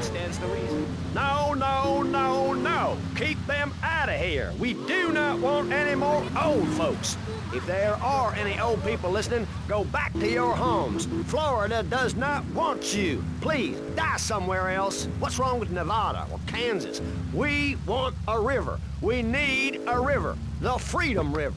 Stands to reason. No, no, no, no. Keep them out of here. We do not want any more old folks. If there are any old people listening, go back to your homes. Florida does not want you. Please, die somewhere else. What's wrong with Nevada or Kansas? We want a river. We need a river. The Freedom River.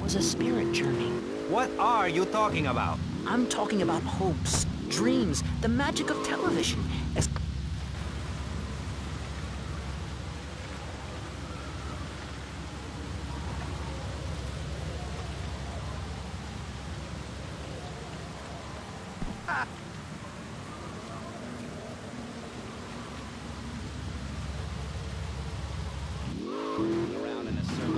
Was a spirit journey. What are you talking about? I'm talking about hopes, dreams, the magic of television.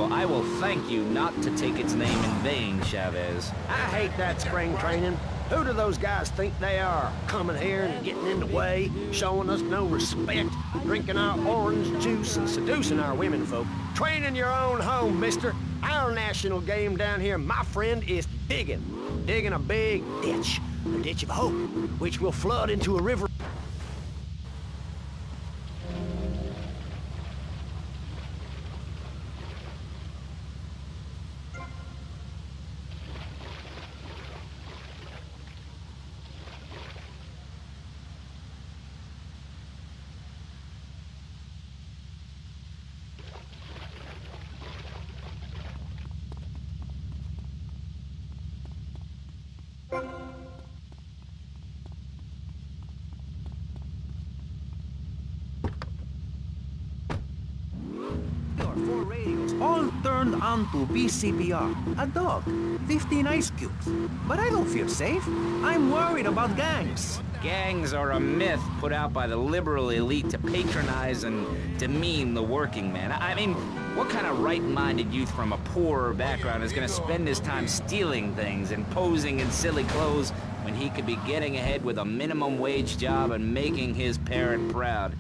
I will thank you not to take its name in vain, Chavez. I hate that spring training. Who do those guys think they are? Coming here and getting in the way, showing us no respect, drinking our orange juice and seducing our women folk. Train in your own home, mister. Our national game down here, my friend, is digging. Digging a big ditch. A ditch of hope, which will flood into a river. All turned onto BCPR. A dog, 15 ice cubes. But I don't feel safe. I'm worried about gangs. Gangs are a myth put out by the liberal elite to patronize and demean the working man. I mean, what kind of right-minded youth from a poorer background is gonna spend his time stealing things and posing in silly clothes when he could be getting ahead with a minimum wage job and making his parent proud?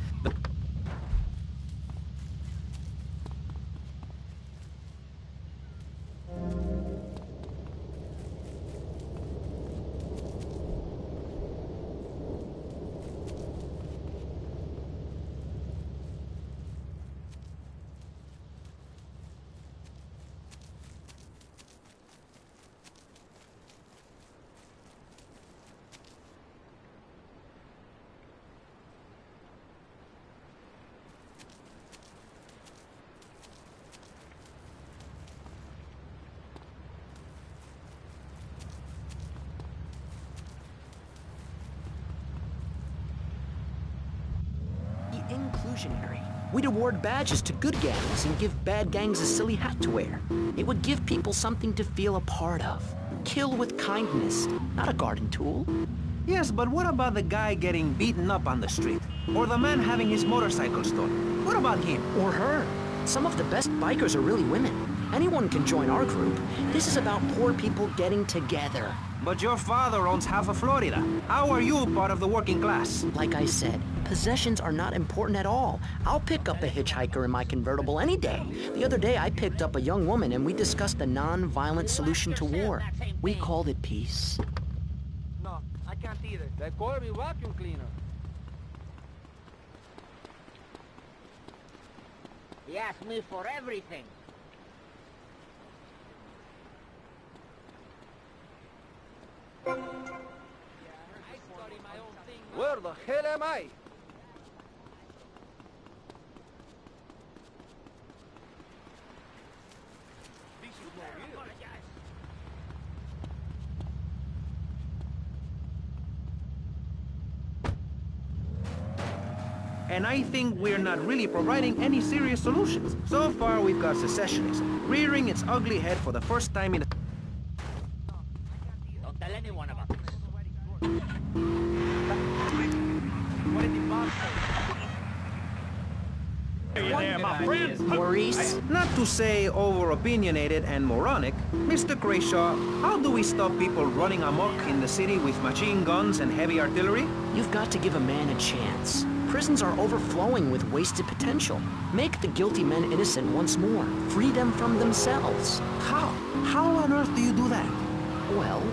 Inclusionary. We'd award badges to good gangs and give bad gangs a silly hat to wear. It would give people something to feel a part of. Kill with kindness, not a garden tool. Yes, but what about the guy getting beaten up on the street? Or the man having his motorcycle stolen? What about him? Or her. Some of the best bikers are really women. Anyone can join our group. This is about poor people getting together. But your father owns half of Florida. How are you part of the working class? Like I said, possessions are not important at all. I'll pick up a hitchhiker in my convertible any day. The other day, I picked up a young woman and we discussed a non-violent solution to war. We called it peace. No, I can't either. They call me vacuum cleaner. He asked me for everything. Where the hell am I? and I think we're not really providing any serious solutions. So far, we've got secessionism, rearing its ugly head for the first time in... Don't tell anyone about this. There, my friend. Maurice? Not to say over-opinionated and moronic, Mr. Crayshaw, how do we stop people running amok in the city with machine guns and heavy artillery? You've got to give a man a chance. Prisons are overflowing with wasted potential. Make the guilty men innocent once more. Free them from themselves. How? How on earth do you do that? Well,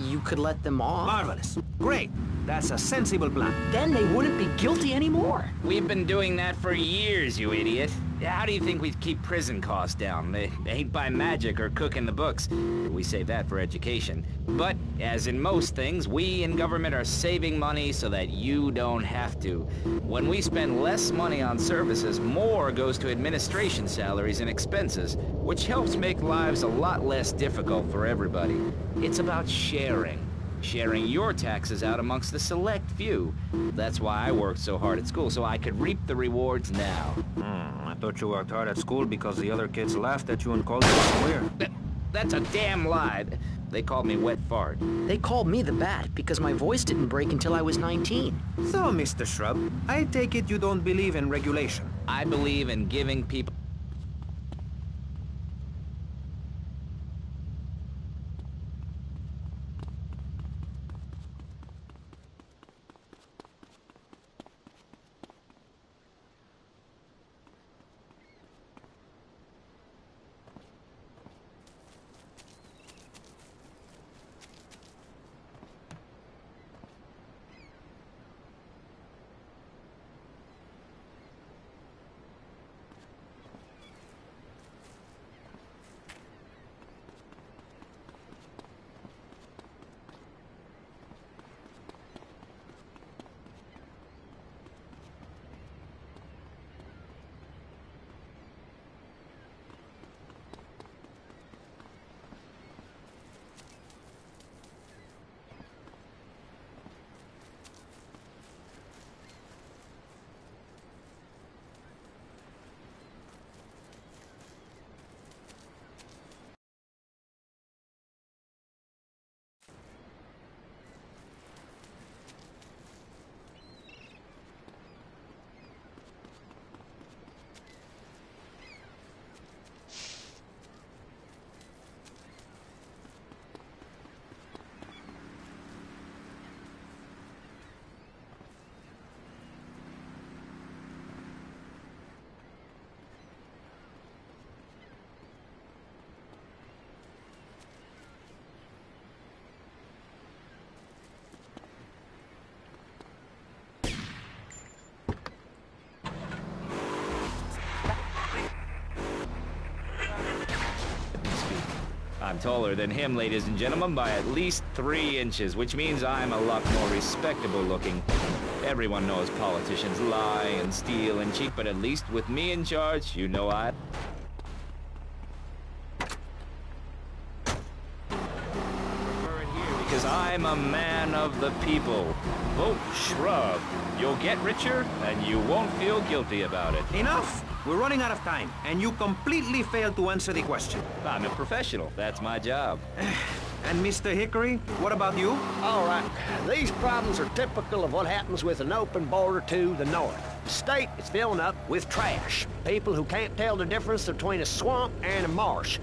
you could let them off. Marvelous. Great. That's a sensible plan. Then they wouldn't be guilty anymore. We've been doing that for years, you idiot. How do you think we'd keep prison costs down? They ain't by magic or cooking the books. We save that for education. But, as in most things, we in government are saving money so that you don't have to. When we spend less money on services, more goes to administration salaries and expenses, which helps make lives a lot less difficult for everybody. It's about sharing. Sharing your taxes out amongst the select few. That's why I worked so hard at school, so I could reap the rewards now. I thought you worked hard at school because the other kids laughed at you and called you a queer. That's a damn lie. They called me wet fart. They called me the Bat because my voice didn't break until I was 19. So, Mr. Shrub, I take it you don't believe in regulation. I believe in giving people... I'm taller than him, ladies and gentlemen, by at least 3 inches, which means I'm a lot more respectable looking. Everyone knows politicians lie and steal and cheat, but at least with me in charge, you know because I'm a man of the people. Vote Shrub. You'll get richer, and you won't feel guilty about it. Enough! We're running out of time, and you completely failed to answer the question. I'm a professional. That's my job. And Mr. Hickory, what about you? All right, these problems are typical of what happens with an open border to the north. The state is filling up with trash. People who can't tell the difference between a swamp and a marsh.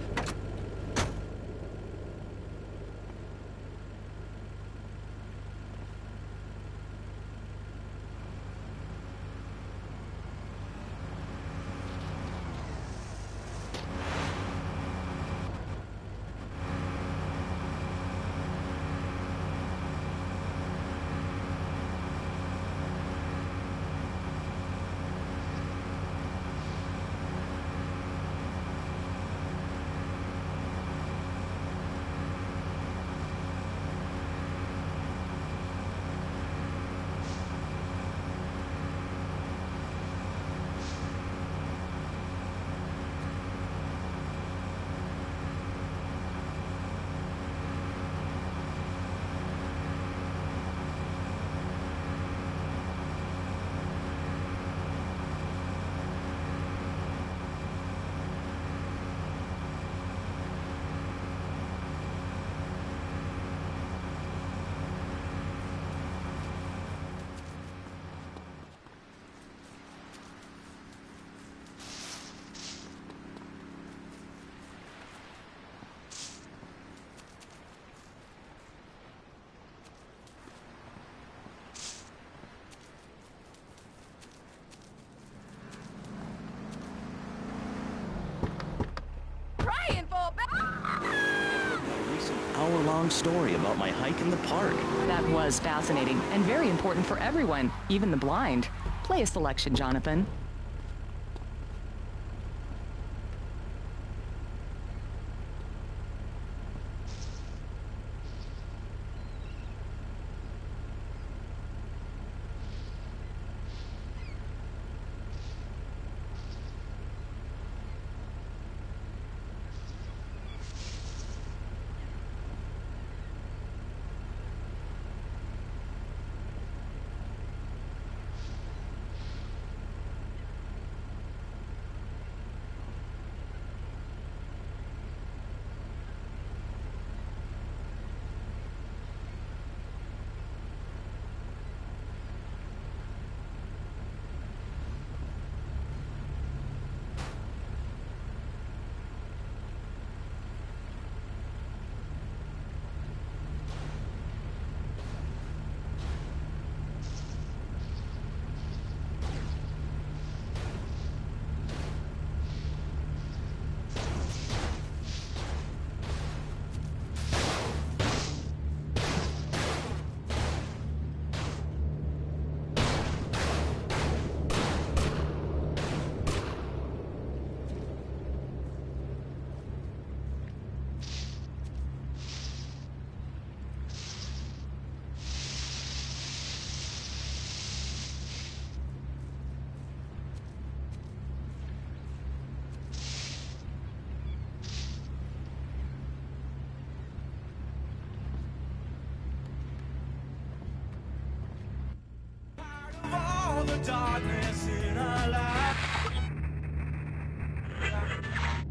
long story about my hike in the park. That was fascinating and very important for everyone, even the blind. Play a selection, Jonathan.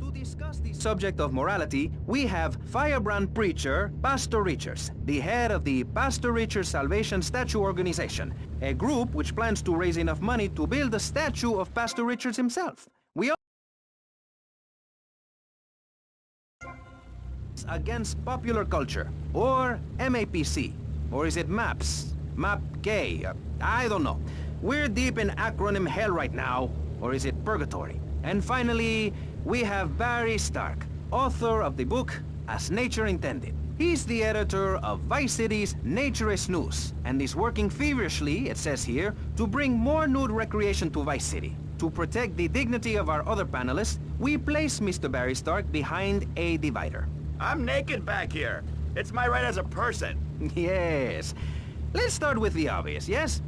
To discuss the subject of morality, we have firebrand preacher Pastor Richards, the head of the Pastor Richards Salvation Statue Organization, a group which plans to raise enough money to build a statue of Pastor Richards himself. We are against popular culture, or MAPC, or is it MAPS? MAP-K? I don't know. We're deep in acronym hell right now, or is it purgatory? And finally, we have Barry Stark, author of the book As Nature Intended. He's the editor of Vice City's Naturist News, and is working feverishly, it says here, to bring more nude recreation to Vice City. To protect the dignity of our other panelists, we place Mr. Barry Stark behind a divider. I'm naked back here. It's my right as a person. Yes. Let's start with the obvious, yes?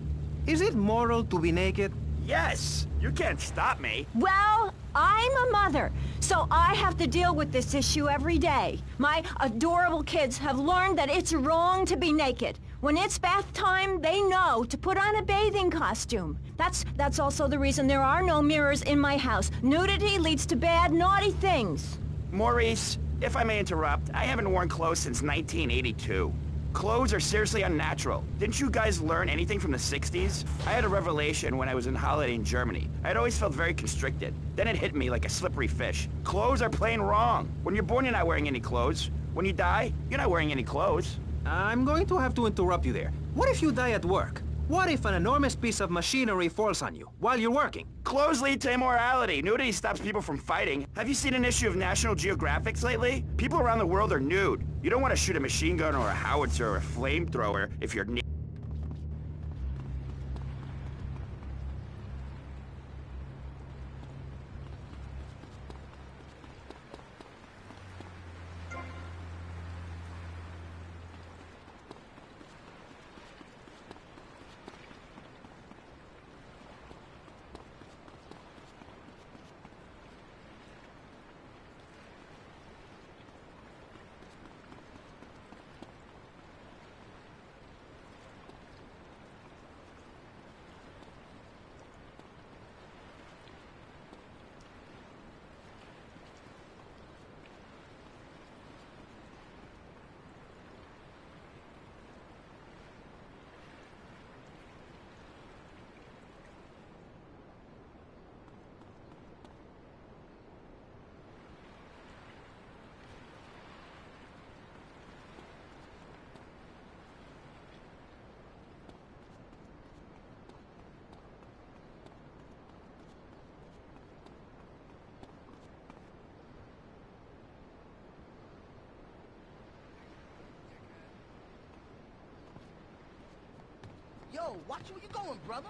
Is it moral to be naked? Yes, you can't stop me. Well, I'm a mother, so I have to deal with this issue every day. My adorable kids have learned that it's wrong to be naked. When it's bath time, they know to put on a bathing costume. That's also the reason there are no mirrors in my house. Nudity leads to bad, naughty things. Maurice, if I may interrupt, I haven't worn clothes since 1982. Clothes are seriously unnatural. Didn't you guys learn anything from the 60s? I had a revelation when I was on holiday in Germany. I'd always felt very constricted. Then it hit me like a slippery fish. Clothes are plain wrong. When you're born, you're not wearing any clothes. When you die, you're not wearing any clothes. I'm going to have to interrupt you there. What if you die at work? What if an enormous piece of machinery falls on you while you're working? Clothes lead to immorality. Nudity stops people from fighting. Have you seen an issue of National Geographic lately? People around the world are nude. You don't want to shoot a machine gun or a howitzer or a flamethrower if you're naked. Yo, watch where you going, brother.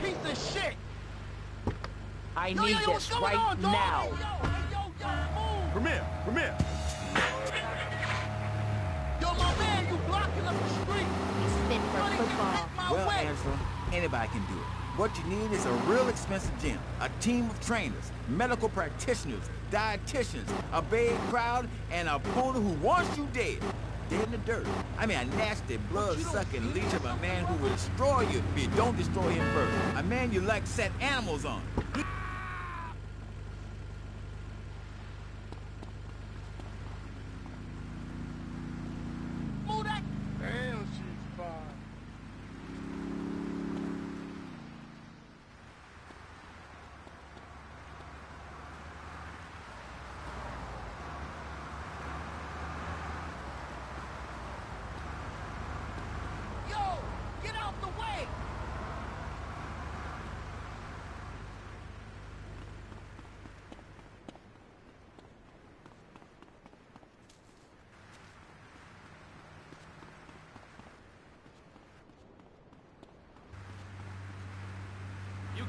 Piece of shit! I need this right now. Come here. Yo, my man, you blocking up the street. He's fit for football. Well, Angela, anybody can do it. What you need is a real expensive gym, a team of trainers, medical practitioners, dietitians, a big crowd, and a opponent who wants you dead. Dead in the dirt. I mean, a nasty, blood-sucking leech of a man who will destroy you if you don't destroy him first. A man you like set animals on.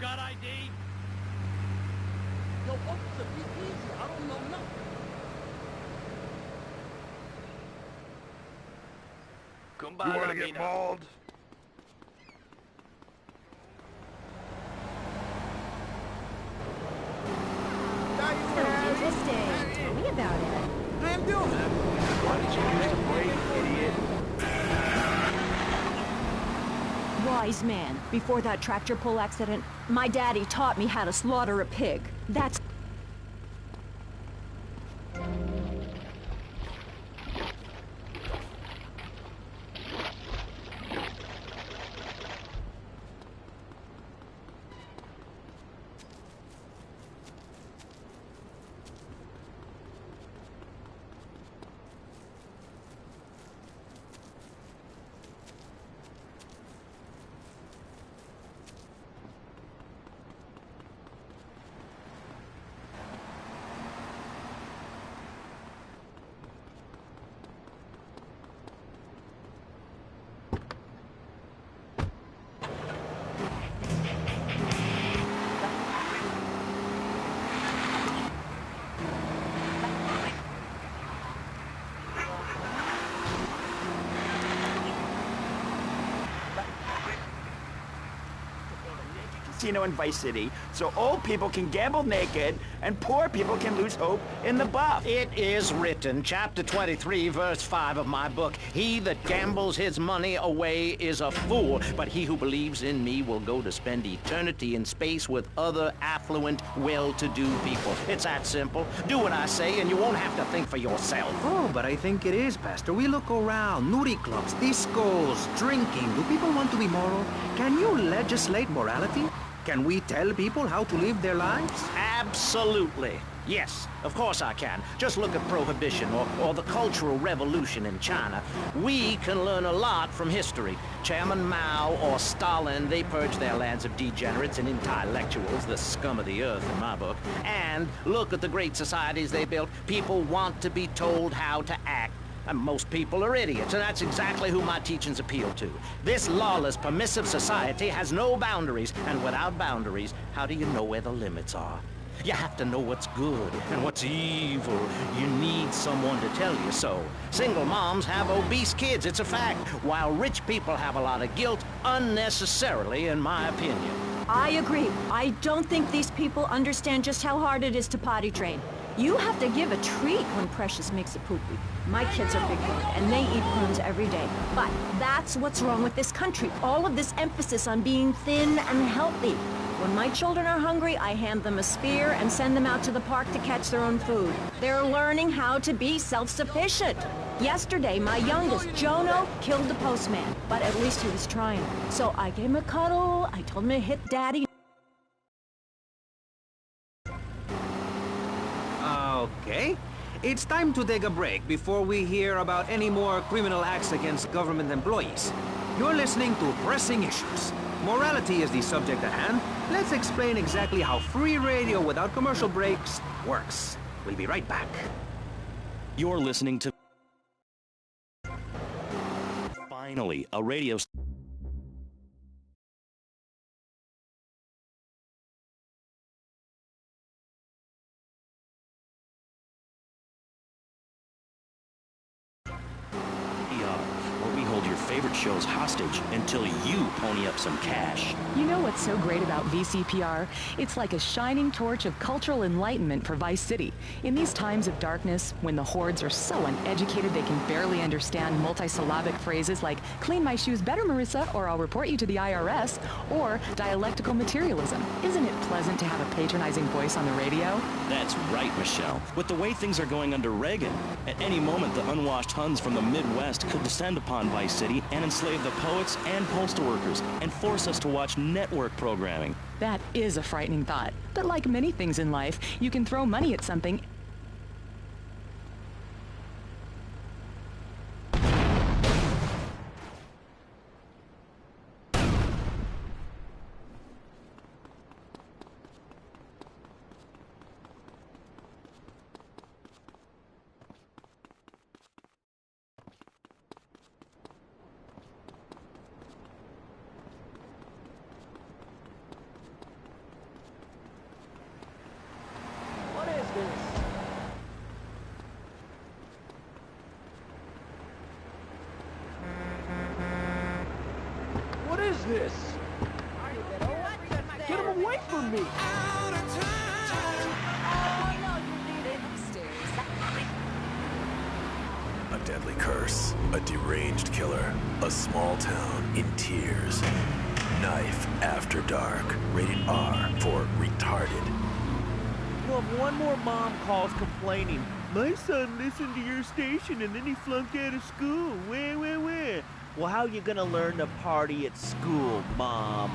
got ID? Yo, officer, be easy. I don't know nothing. You wanna get mauled? Sounds interesting. Tell me about it. I am doing it. Why did you use the brake, idiot? Wise man. Before that tractor pull accident, my daddy taught me how to slaughter a pig. That's... Casino in Vice City, so old people can gamble naked and poor people can lose hope in the buff. It is written, chapter 23, verse 5 of my book, "He that gambles his money away is a fool, but he who believes in me will go to spend eternity in space with other affluent, well-to-do people." It's that simple. Do what I say and you won't have to think for yourself. Oh, but I think it is, Pastor. We look around, nudie clubs, discos, drinking. Do people want to be moral? Can you legislate morality? Can we tell people how to live their lives? Absolutely. Yes, of course I can. Just look at Prohibition or the Cultural Revolution in China. We can learn a lot from history. Chairman Mao or Stalin, they purged their lands of degenerates and intellectuals, the scum of the earth in my book. And look at the great societies they built. People want to be told how to act. And most people are idiots, and that's exactly who my teachings appeal to. This lawless, permissive society has no boundaries, and without boundaries, how do you know where the limits are? You have to know what's good and what's evil. You need someone to tell you so. Single moms have obese kids, it's a fact, while rich people have a lot of guilt, unnecessarily, in my opinion. I agree. I don't think these people understand just how hard it is to potty train. You have to give a treat when Precious makes a poopy. My kids are big grown, and they eat prunes every day. But that's what's wrong with this country. All of this emphasis on being thin and healthy. When my children are hungry, I hand them a spear and send them out to the park to catch their own food. They're learning how to be self-sufficient. Yesterday, my youngest, Jono, killed the postman, but at least he was trying. So I gave him a cuddle, I told him to hit Daddy. Okay. It's time to take a break before we hear about any more criminal acts against government employees. You're listening to Pressing Issues. Morality is the subject at hand. Let's explain exactly how free radio without commercial breaks works. We'll be right back. You're listening to... Finally, a radio... where we hold your favorite shows hostage until you pony up some cash. You know what's so great about VCPR? It's like a shining torch of cultural enlightenment for Vice City. In these times of darkness, when the hordes are so uneducated they can barely understand multisyllabic phrases like, "Clean my shoes better, Marissa," or "I'll report you to the IRS," or dialectical materialism. Isn't it pleasant to have a patronizing voice on the radio? That's right, Michelle. With the way things are going under Reagan, at any moment the unwashed Huns from the Midwest could descend upon Vice City and enslave the poets and postal workers and force us to watch network programming. That is a frightening thought. But like many things in life, you can throw money at something this? What is this? Get him away from me! A deadly curse, a deranged killer, a small town in tears. Knife After Dark, rated R for retarded. Well, if one more mom calls complaining, my son listened to your station and then he flunked out of school. Where? Well, how you gonna learn to party at school, Mom?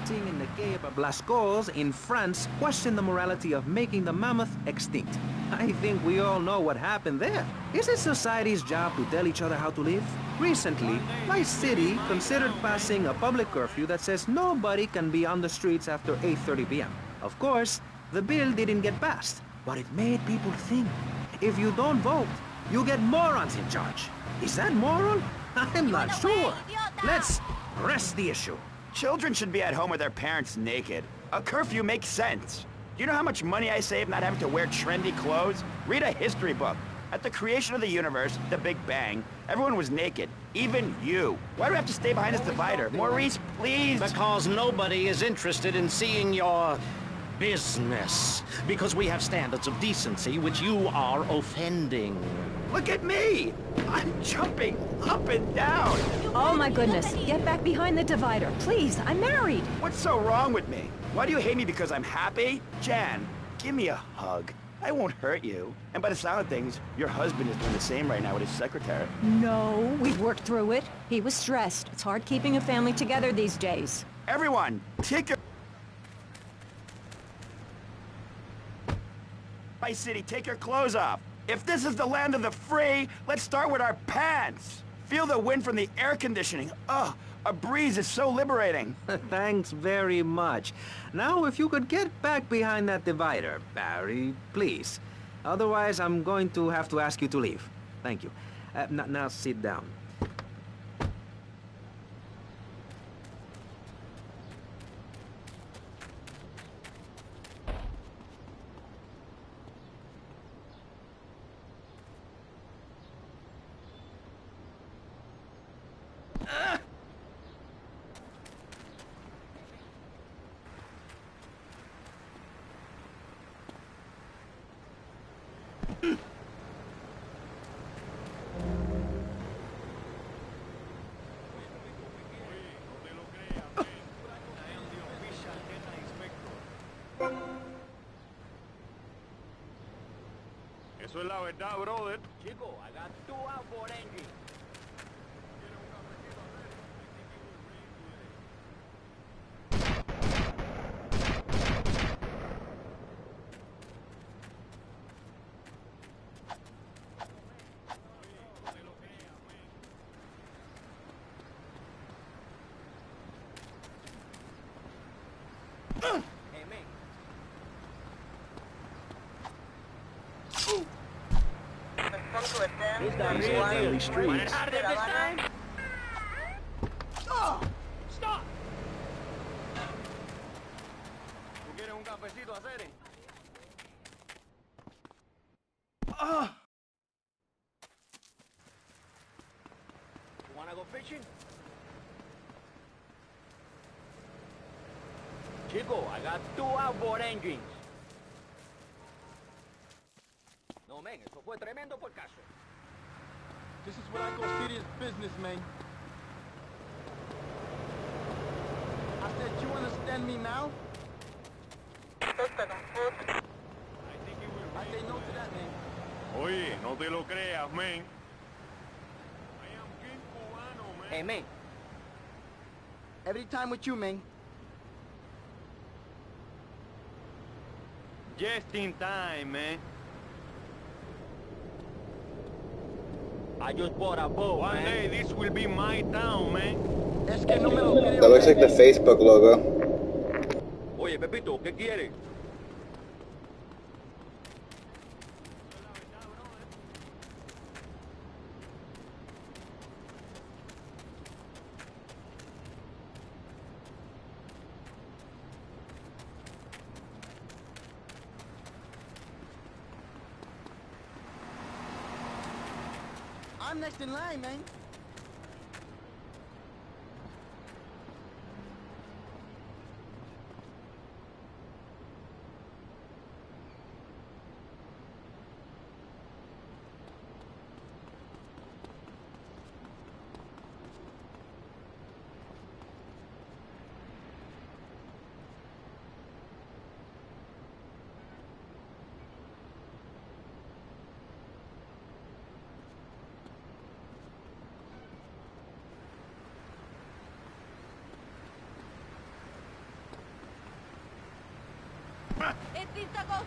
In the Gay Blascos in France question the morality of making the mammoth extinct. I think we all know what happened there. Is it society's job to tell each other how to live? Recently, my city considered passing a public curfew that says nobody can be on the streets after 8:30 p.m. Of course, the bill didn't get passed, but it made people think. If you don't vote, you get morons in charge. Is that moral? I'm not sure. Let's rest the issue. Children should be at home with their parents naked. A curfew makes sense. Do you know how much money I save not having to wear trendy clothes? Read a history book. At the creation of the universe, the Big Bang, everyone was naked. Even you. Why do we have to stay behind this divider? Maurice, please! Because nobody is interested in seeing your business. Because we have standards of decency which you are offending. Look at me! I'm jumping up and down! Oh my goodness, get back behind the divider, please, I'm married. What's so wrong with me? Why do you hate me because I'm happy? Jan, give me a hug. I won't hurt you. And by the sound of things, your husband is doing the same right now with his secretary. No, we've worked through it. He was stressed. It's hard keeping a family together these days. Everyone, take your... My city, take your clothes off. If this is the land of the free, let's start with our pants. Feel the wind from the air conditioning. Ugh, a breeze is so liberating. Thanks very much. Now, if you could get back behind that divider, Barry, please. Otherwise, I'm going to have to ask you to leave. Thank you. Now sit down. Eso es la verdad, brother. Chico, I got 2 outboard engines. Hey, man. These friendly streets. Oh, stop! ¿Tú quieres un cafecito, Acere? You wanna go fishing? Chico, I got 2 outboard engines. No, man, eso fue tremendo por caso. This is what I call serious business, man. I said, you understand me now? I say no to that, man. Oye, no te lo creas, man. I am king cubano, man. Hey, man. Every time with you, man. Just in time, man. I just bought a boat, One man. day this will be my town, man. Es que no me lo creo. That looks like the Facebook logo. Oye, Pepito, ¿qué quieres? I'm next in line, man.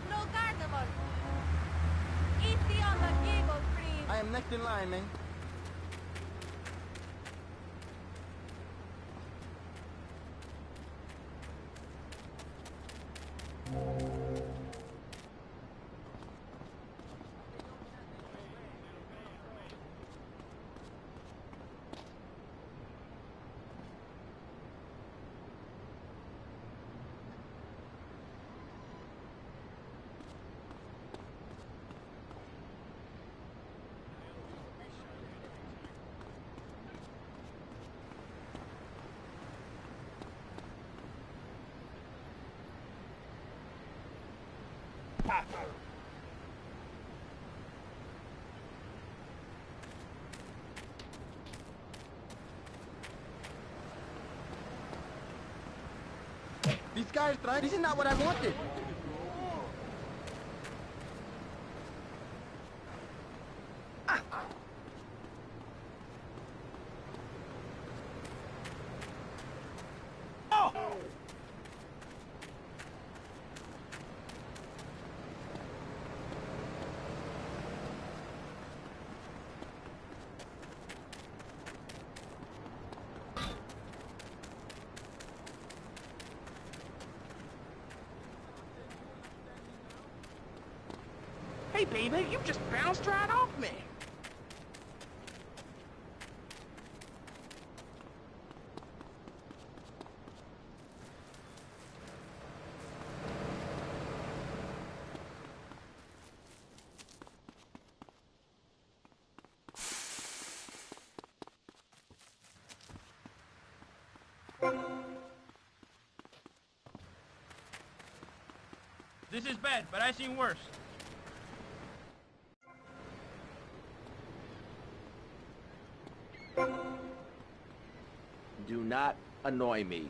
No carnival. Easy on the giggle, please. I am next in line, man. These guys tried. This is not what I wanted. Hey, baby, you just bounced right off me. This is bad, but I've seen worse. Do not annoy me.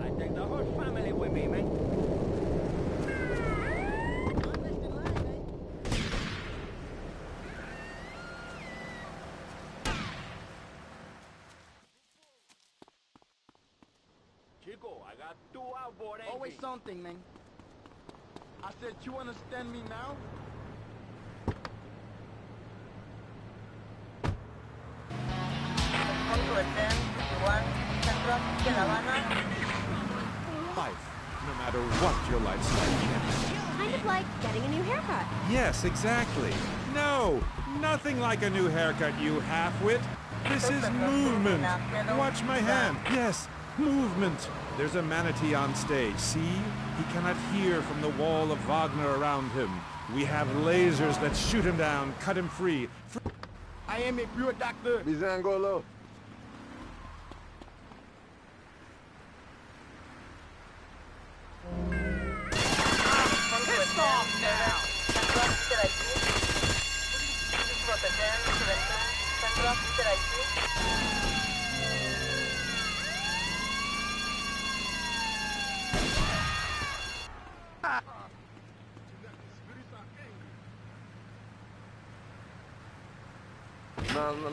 I take the whole family with me, man. Chico, I got 2 outboard engines. Always something, man. I said, you understand me now? Life, no matter what your lifestyle. Kind of like getting a new haircut. Yes, exactly. No, nothing like a new haircut, you half-wit. This is movement. Watch my hand. Yes, movement. There's a manatee on stage. See? He cannot hear from the wall of Wagner around him. We have lasers that shoot him down, cut him free. I am a pure doctor. Bizangolo. Pissed off now!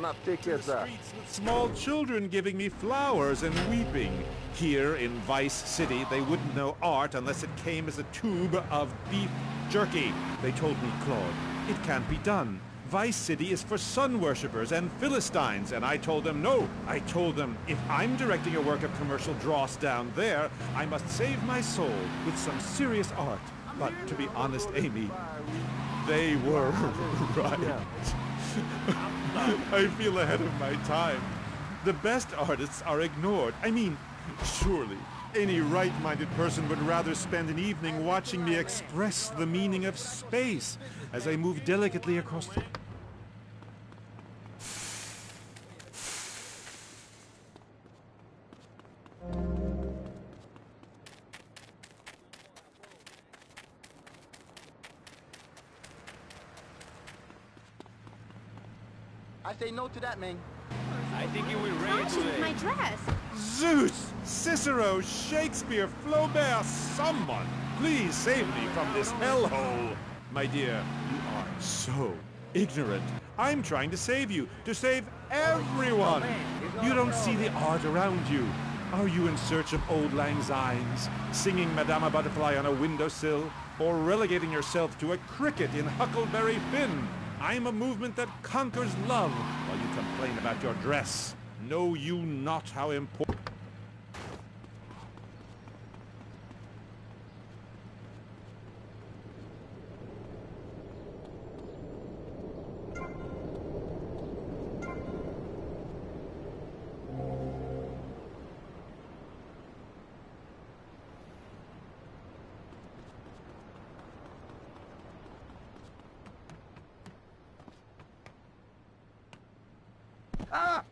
Not take it, sir. Small children giving me flowers and weeping. Here in Vice City, they wouldn't know art unless it came as a tube of beef jerky. They told me, Claude, it can't be done. Vice City is for sun worshippers and Philistines, and I told them no. I told them, if I'm directing a work of commercial dross down there, I must save my soul with some serious art. But to be honest, Amy, they were right. I feel ahead of my time. The best artists are ignored. I mean, surely any right-minded person would rather spend an evening watching me express the meaning of space as I move delicately across the... I say no to that, man. I think you were ready today. My dress. Zeus! Cicero! Shakespeare! Flaubert! Someone! Please save me from this hellhole! My dear, you are so ignorant. I'm trying to save you, to save everyone! You don't see the art around you. Are you in search of Auld Lang Synes, singing Madama Butterfly on a windowsill, or relegating yourself to a cricket in Huckleberry Finn? I'm a movement that conquers love while you complain about your dress. Know you not how important... Ah!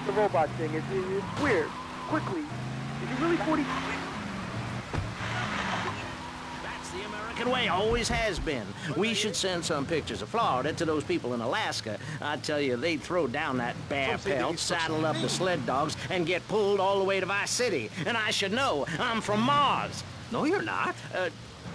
The robot thing, it's weird. Quickly, is he really 40? That's the American way, always has been. We should send some pictures of Florida to those people in Alaska. I tell you, they'd throw down that bear pelt, saddle up the sled dogs, and get pulled all the way to Vice City. And I should know, I'm from Mars. No, you're not.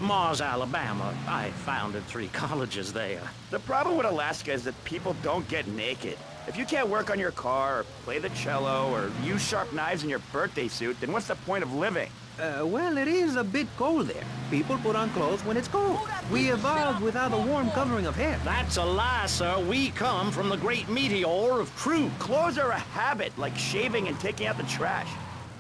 Mars, Alabama. I founded 3 colleges there. The problem with Alaska is that people don't get naked. If you can't work on your car, or play the cello, or use sharp knives in your birthday suit, then what's the point of living? Well, it is a bit cold there. People put on clothes when it's cold. We evolved without a warm covering of hair. That's a lie, sir. We come from the great meteor of truth. Clothes are a habit, like shaving and taking out the trash.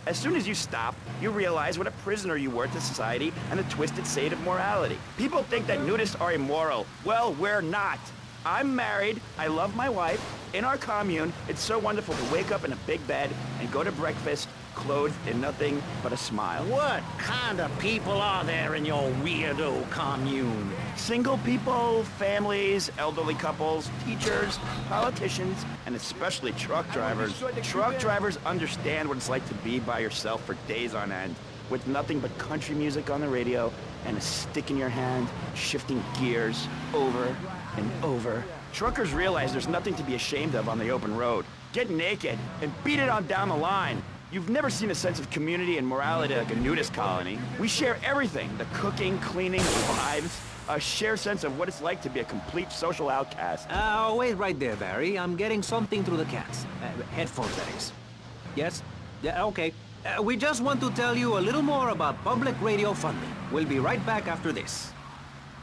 As soon as you stop, you realize what a prisoner you were to society and the twisted state of morality. People think that nudists are immoral. Well, we're not. I'm married, I love my wife. In our commune, it's so wonderful to wake up in a big bed and go to breakfast clothed in nothing but a smile. What kind of people are there in your weirdo commune? Single people, families, elderly couples, teachers, politicians, and especially truck drivers. Truck drivers understand what it's like to be by yourself for days on end, with nothing but country music on the radio and a stick in your hand, shifting gears over and over, Truckers realize there's nothing to be ashamed of on the open road. Get naked and beat it on down the line. You've never seen a sense of community and morality like a nudist colony. We share everything, the cooking, cleaning, the wives, a shared sense of what it's like to be a complete social outcast. Wait right there, Barry. I'm getting something through the cats. Headphones, that is. Yes? Yeah, okay. We just want to tell you a little more about public radio funding. We'll be right back after this.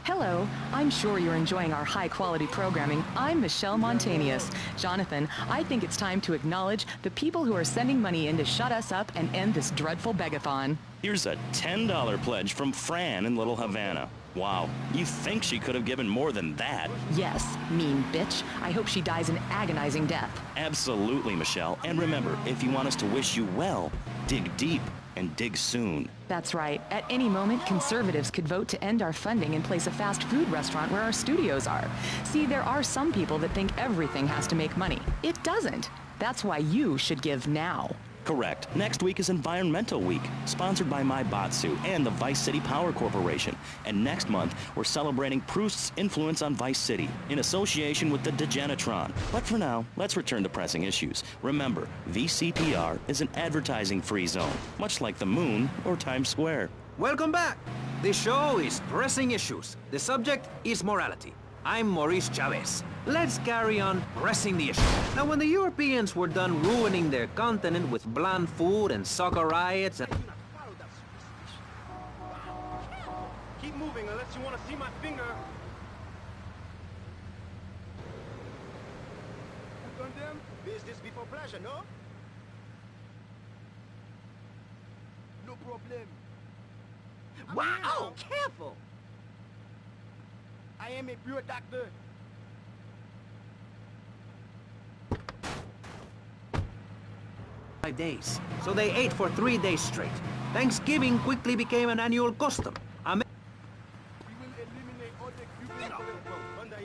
Hello, I'm sure you're enjoying our high-quality programming. I'm Michelle Montanius. Jonathan, I think it's time to acknowledge the people who are sending money in to shut us up and end this dreadful begathon. Here's a $10 pledge from Fran in Little Havana. Wow, you think she could have given more than that? Yes, mean bitch. I hope she dies an agonizing death. Absolutely, Michelle. And remember, if you want us to wish you well, dig deep and dig soon. That's right. At any moment, conservatives could vote to end our funding and place a fast food restaurant where our studios are. See, there are some people that think everything has to make money. It doesn't. That's why you should give now. Correct. Next week is Environmental Week, sponsored by My Batsu and the Vice City Power Corporation. And next month, we're celebrating Proust's influence on Vice City in association with the Degenitron. But for now, let's return to pressing issues. Remember, VCPR is an advertising-free zone, much like the moon or Times Square. Welcome back. This show is Pressing Issues. The subject is morality. I'm Maurice Chavez. Let's carry on pressing the issue. Now, when the Europeans were done ruining their continent with bland food and soccer riots and... Keep moving unless you want to see my finger. You condemn? Business before pleasure, no? No problem. Wow! Careful! I am a pure doctor. Days. So they ate for 3 days straight. Thanksgiving quickly became an annual custom. We will eliminate all the Cubans from Banda,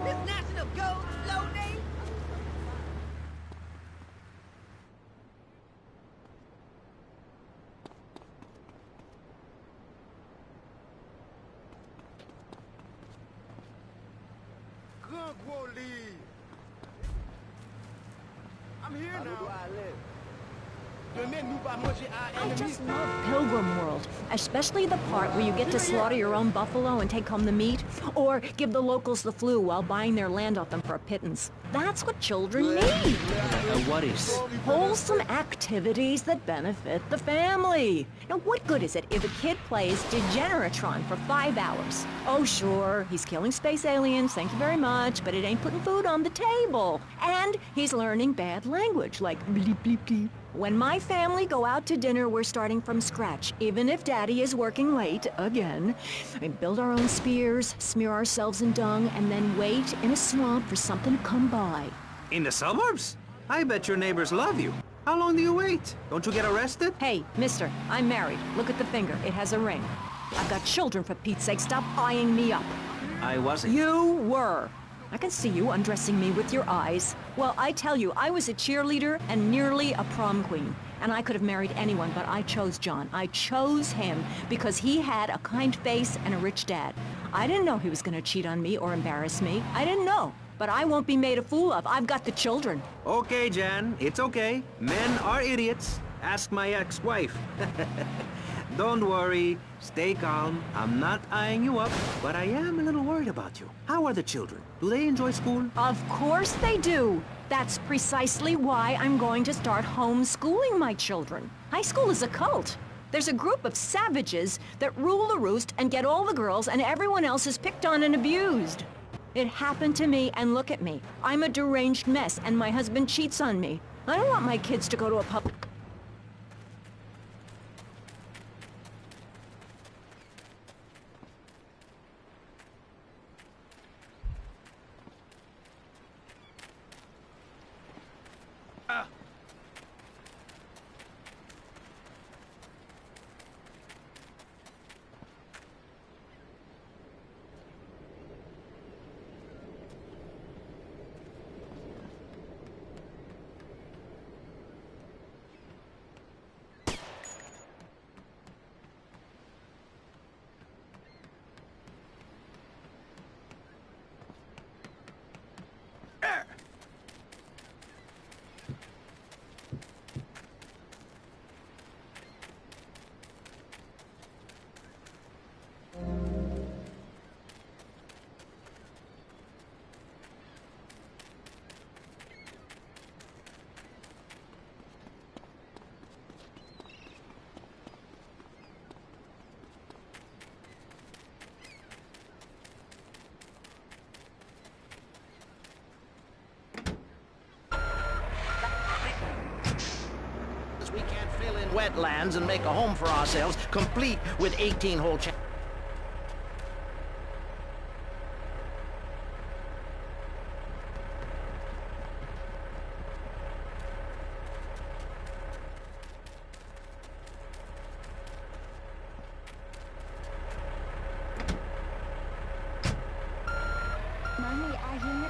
This National Gold Slow Day? Grand Gros Lee. I'm here now. I just love Pilgrim World, especially the part where you get to slaughter your own buffalo and take home the meat, or give the locals the flu while buying their land off them for a pittance. That's what children need. What is? Wholesome activities that benefit the family. Now, what good is it if a kid plays Degeneratron for 5 hours? Oh, sure, he's killing space aliens, thank you very much, but it ain't putting food on the table. And he's learning bad language, like bleep, bleep, bleep. When my family go out to dinner, we're starting from scratch, even if Daddy is working late, again. We build our own spears, smear ourselves in dung, and then wait in a swamp for something to come by. In the suburbs? I bet your neighbors love you. How long do you wait? Don't you get arrested? Hey, mister, I'm married. Look at the finger. It has a ring. I've got children, for Pete's sake. Stop eyeing me up. I wasn't. You were. I can see you undressing me with your eyes. Well, I tell you, I was a cheerleader and nearly a prom queen. And I could have married anyone, but I chose John. I chose him because he had a kind face and a rich dad. I didn't know he was going to cheat on me or embarrass me. I didn't know. But I won't be made a fool of. I've got the children. Okay, Jan. It's okay. Men are idiots. Ask my ex-wife. Don't worry. Stay calm. I'm not eyeing you up, but I am a little worried about you. How are the children? Do they enjoy school? Of course they do. That's precisely why I'm going to start homeschooling my children. High school is a cult. There's a group of savages that rule the roost and get all the girls, and everyone else is picked on and abused. It happened to me, and look at me. I'm a deranged mess, and my husband cheats on me. I don't want my kids to go to a public... in wetlands and make a home for ourselves, complete with 18-hole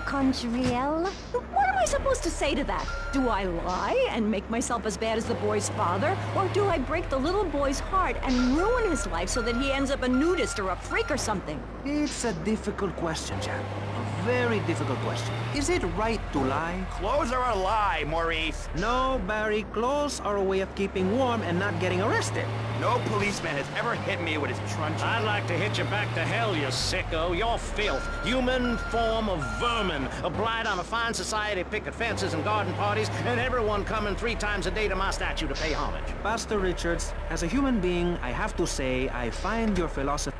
Contriel? What am I supposed to say to that? Do I lie and make myself as bad as the boy's father? Or do I break the little boy's heart and ruin his life so that he ends up a nudist or a freak or something? It's a difficult question, Jack. A very difficult question. Is it right to lie? Clothes are a lie, Maurice. No, Barry. Clothes are a way of keeping warm and not getting arrested. No policeman has ever hit me with his truncheon. I'd like to hit you back to hell, you sicko. You're filth. Human form of vermin. A blight on a fine society, picket fences and garden parties, and everyone coming 3 times a day to my statue to pay homage. Pastor Richards, as a human being, I have to say I find your philosophy...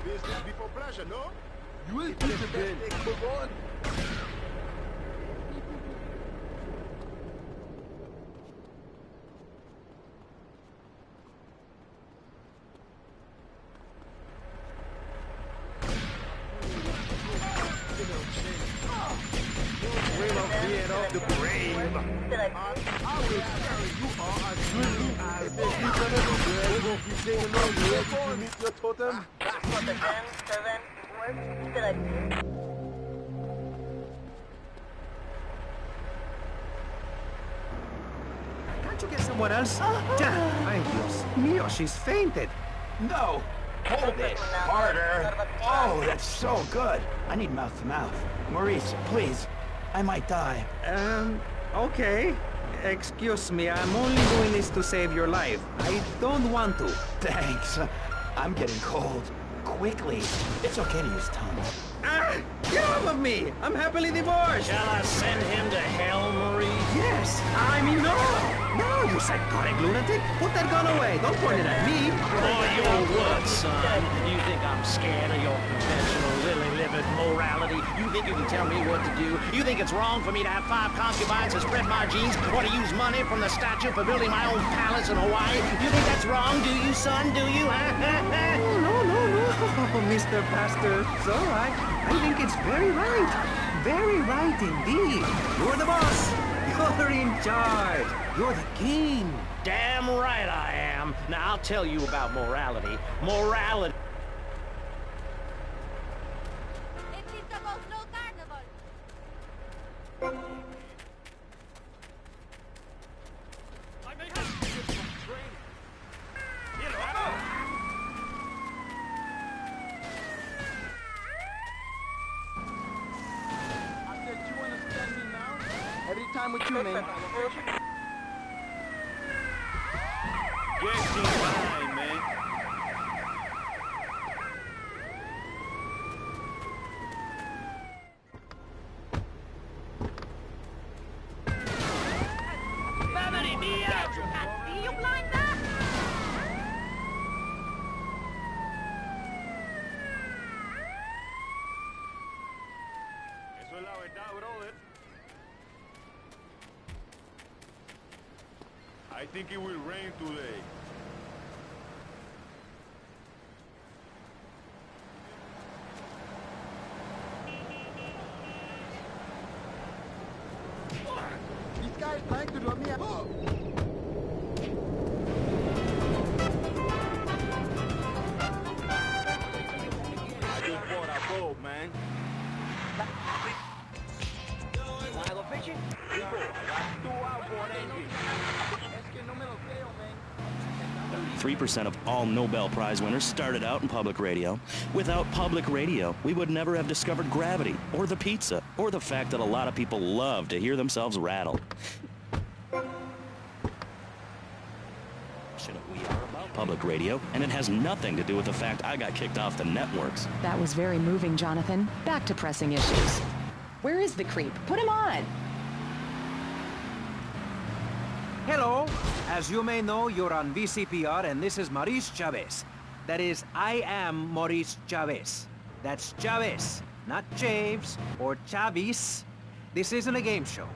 Business before pleasure, no? You will keep the best move on. Dream of being off the grave. I will carry you all as dreaming as the we're gonna keep singing on the edge to meet your totem. Can't you get someone else? Jack, ay Dios mío, she's fainted. No! Hold it! Harder! Oh, that's so good! I need mouth to mouth. Maurice, please. I might die. Okay. Excuse me, I'm only doing this to save your life. I don't want to. Thanks. I'm getting cold. Quickly. It's okay to use tongue. Ah! Get off of me! I'm happily divorced! Shall I send him to hell, Maurice? Yes! I mean, no! No, you psychotic lunatic! Put that gun away! Don't point it at me! For your word, son. You think I'm scared of your conventional, lily-livered morality? You think you can tell me what to do? You think it's wrong for me to have 5 concubines and spread my genes, or to use money from the statue for building my own palace in Hawaii? You think that's wrong, do you, son? Do you, No, Mr. Pastor. It's all right. I think it's very right. Very right indeed. You're the boss. You're in charge. You're the king. Damn right I am. Now, I'll tell you about morality. Morality. Every time with you, man. Just in time, man. Mamma mia! You blind man! Eso es la verdad, brother. I think it will rain today. This guy is trying to do me a... I just bought a boat, man. ¿Algo fichi? Hijo, tú Es que no me lo creo, man. 3% of all Nobel Prize winners started out in public radio. Without public radio, we would never have discovered gravity, or the pizza, or the fact that a lot of people love to hear themselves rattled. We are about public radio, and it has nothing to do with the fact I got kicked off the networks. That was very moving, Jonathan. Back to pressing issues. Where is the creep? Put him on! Hello. As you may know, you're on VCPR, and this is Maurice Chavez. That is, I am Maurice Chavez. That's Chavez, not Chaves or Chavis. This isn't a game show.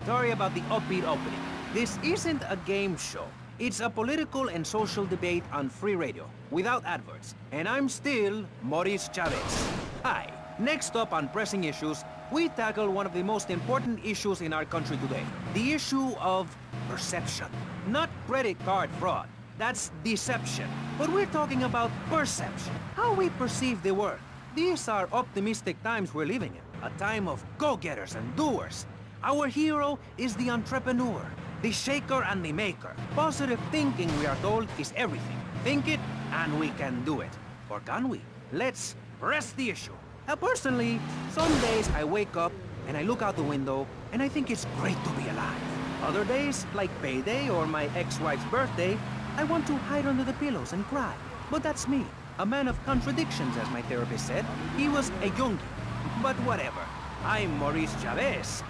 Sorry about the upbeat opening. This isn't a game show. It's a political and social debate on free radio, without adverts. And I'm still Maurice Chavez. Hi. Next up on Pressing Issues, we tackle one of the most important issues in our country today. The issue of perception. Not credit card fraud. That's deception. But we're talking about perception. How we perceive the world. These are optimistic times we're living in. A time of go-getters and doers. Our hero is the entrepreneur, the shaker and the maker. Positive thinking, we are told, is everything. Think it, and we can do it. Or can we? Let's press the issue. Personally, some days I wake up and I look out the window and I think it's great to be alive. Other days, like payday or my ex-wife's birthday, I want to hide under the pillows and cry. But that's me, a man of contradictions, as my therapist said. He was a youngie. But whatever. I'm Maurice Chavez.